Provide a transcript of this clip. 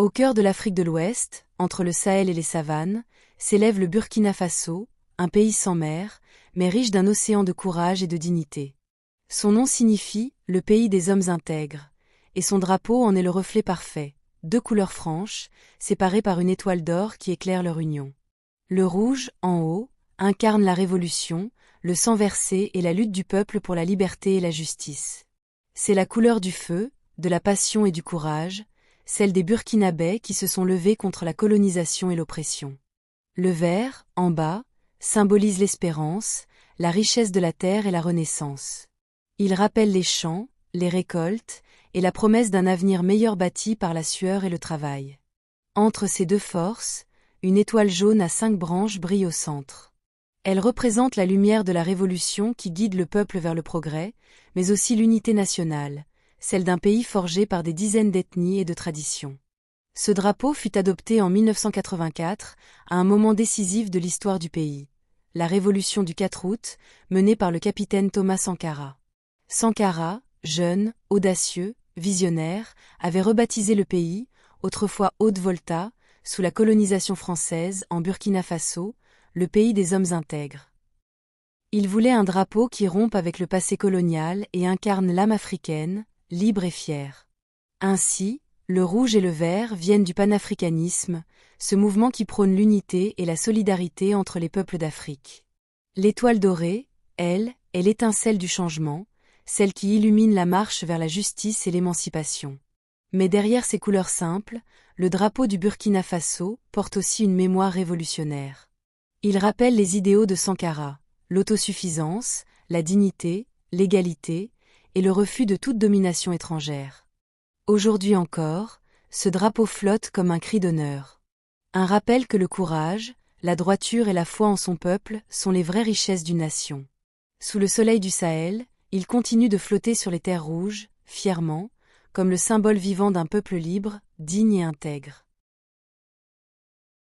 Au cœur de l'Afrique de l'Ouest, entre le Sahel et les savanes, s'élève le Burkina Faso, un pays sans mer, mais riche d'un océan de courage et de dignité. Son nom signifie « le pays des hommes intègres », et son drapeau en est le reflet parfait, deux couleurs franches, séparées par une étoile d'or qui éclaire leur union. Le rouge, en haut, incarne la révolution, le sang versé et la lutte du peuple pour la liberté et la justice. C'est la couleur du feu, de la passion et du courage, celle des Burkinabés qui se sont levés contre la colonisation et l'oppression. Le vert, en bas, symbolise l'espérance, la richesse de la terre et la renaissance. Il rappelle les champs, les récoltes, et la promesse d'un avenir meilleur bâti par la sueur et le travail. Entre ces deux forces, une étoile jaune à 5 branches brille au centre. Elle représente la lumière de la révolution qui guide le peuple vers le progrès, mais aussi l'unité nationale, celle d'un pays forgé par des dizaines d'ethnies et de traditions. Ce drapeau fut adopté en 1984, à un moment décisif de l'histoire du pays, la révolution du 4 août, menée par le capitaine Thomas Sankara. Sankara, jeune, audacieux, visionnaire, avait rebaptisé le pays, autrefois Haute-Volta, sous la colonisation française en Burkina Faso, le pays des hommes intègres. Il voulait un drapeau qui rompe avec le passé colonial et incarne l'âme africaine, libre et fière. Ainsi, le rouge et le vert viennent du panafricanisme, ce mouvement qui prône l'unité et la solidarité entre les peuples d'Afrique. L'étoile dorée, elle, est l'étincelle du changement, celle qui illumine la marche vers la justice et l'émancipation. Mais derrière ces couleurs simples, le drapeau du Burkina Faso porte aussi une mémoire révolutionnaire. Il rappelle les idéaux de Sankara, l'autosuffisance, la dignité, l'égalité, et le refus de toute domination étrangère. Aujourd'hui encore, ce drapeau flotte comme un cri d'honneur. Un rappel que le courage, la droiture et la foi en son peuple sont les vraies richesses d'une nation. Sous le soleil du Sahel, il continue de flotter sur les terres rouges, fièrement, comme le symbole vivant d'un peuple libre, digne et intègre.